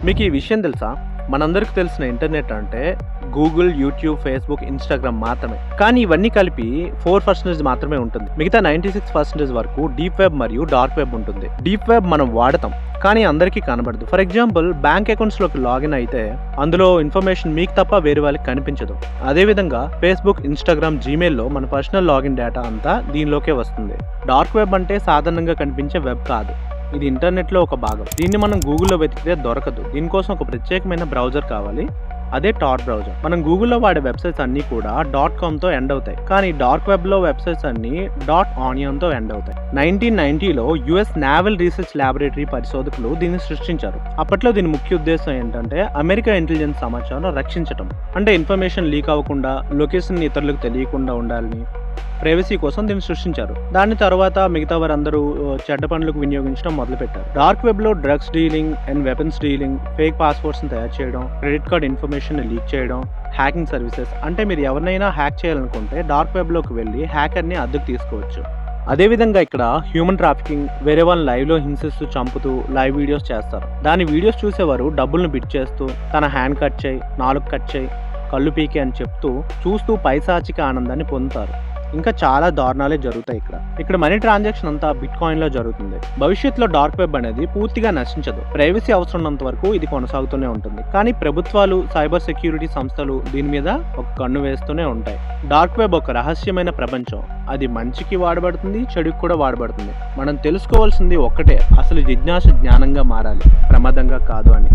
మీకు ఈ విషయం తెలుసా? మనందరికి తెలిసిన ఇంటర్నెట్ అంటే గూగుల్, యూట్యూబ్, ఫేస్బుక్, ఇన్స్టాగ్రామ్ మాత్రమే. కానీ ఇవన్నీ కలిపి 4% మాత్రమే ఉంటుంది. మిగతా 96% వరకు డీప్ వెబ్ మరియు డార్క్ వెబ్ ఉంటుంది. డీప్ వెబ్ మనం వాడతాం కానీ అందరికీ కనబడదు. ఫర్ ఎగ్జాంపుల్, బ్యాంక్ అకౌంట్స్లోకి లాగిన్ అయితే అందులో ఇన్ఫర్మేషన్ మీకు తప్ప వేరే వాళ్ళకి కనిపించదు. అదేవిధంగా ఫేస్బుక్, ఇన్స్టాగ్రామ్, జీమెయిల్లో మన పర్సనల్ లాగిన్ డేటా అంతా దీనిలోకే వస్తుంది. డార్క్ వెబ్ అంటే సాధారణంగా కనిపించే వెబ్ కాదు, ఇది ఇంటర్నెట్లో ఒక భాగం. దీన్ని మనం గూగుల్లో వెతికితే దొరకదు. దీనికోసం ఒక ప్రత్యేకమైన బ్రౌజర్ కావాలి, అదే టార్ బ్రౌజర్. మనం గూగుల్లో వాడే వెబ్సైట్స్ అన్నీ కూడా .comతో ఎండ్ అవుతాయి, కానీ డార్క్ వెబ్లో వెబ్సైట్స్ అన్నీ .onionతో ఎండ్ అవుతాయి. 1990లో యుఎస్ నేవల్ రీసెర్చ్ ల్యాబొరేటరీ పరిశోధకులు దీన్ని సృష్టించారు. అప్పట్లో దీని ముఖ్య ఉద్దేశం ఏంటంటే అమెరికా ఇంటెలిజెన్స్ సమాచారం రక్షించటం. అంటే ఇన్ఫర్మేషన్ లీక్ అవ్వకుండా, లొకేషన్ ఇతరులకు తెలియకుండా ఉండాలని, ప్రైవసీ కోసం దీన్ని సృష్టించారు. దాని తర్వాత మిగతా వారందరూ చెడ్డ పనులకు వినియోగించడం మొదలుపెట్టారు. డార్క్ వెబ్ లో drugs dealing and weapons dealing, fake passwords తయారు చేయడం, క్రెడిట్ కార్డ్ ఇన్ఫర్మేషన్ లీక్ చేయడం, హ్యాకింగ్ సర్వీసెస్. అంటే మీరు ఎవరినైనా హ్యాక్ చేయాలనుకుంటే డార్క్ వెబ్ లోకి వెళ్ళి హ్యాకర్ని అద్దెకు తీసుకోవచ్చు. అదేవిధంగా ఇక్కడ హ్యూమన్ ట్రాఫికింగ్, వేరే వాళ్ళని లైవ్ లో హింసిస్తూ చంపుతూ లైవ్ వీడియోస్ చేస్తారు. దాని వీడియోస్ చూసేవారు డబ్బులను బిట్ చేస్తూ తన హ్యాండ్ కట్ చేయి, నాలుగు కట్ చేయి, కళ్ళు పీకే అని చెప్తూ చూస్తూ పైశాచిక ఆనందాన్ని పొందుతారు. ఇంకా చాలా దారుణాలే జరుగుతాయి ఇక్కడ మనీ ట్రాన్సాక్షన్ అంతా బిట్ కాయిన్ లో జరుగుతుంది. భవిష్యత్తులో డార్క్ వెబ్ అనేది పూర్తిగా నశించదు. ప్రైవసీ అవసరం ఉన్నంత వరకు ఇది కొనసాగుతూనే ఉంటుంది. కానీ ప్రభుత్వాలు, సైబర్ సెక్యూరిటీ సంస్థలు దీని మీద ఒక కన్ను వేస్తూనే ఉంటాయి. డార్క్ వెబ్ ఒక రహస్యమైన ప్రపంచం. అది మంచికి వాడబడుతుంది, చెడుకు కూడా వాడబడుతుంది. మనం తెలుసుకోవాల్సింది ఒక్కటే, అసలు జిజ్ఞాస జ్ఞానంగా మారాలి, ప్రమాదంగా కాదు అని.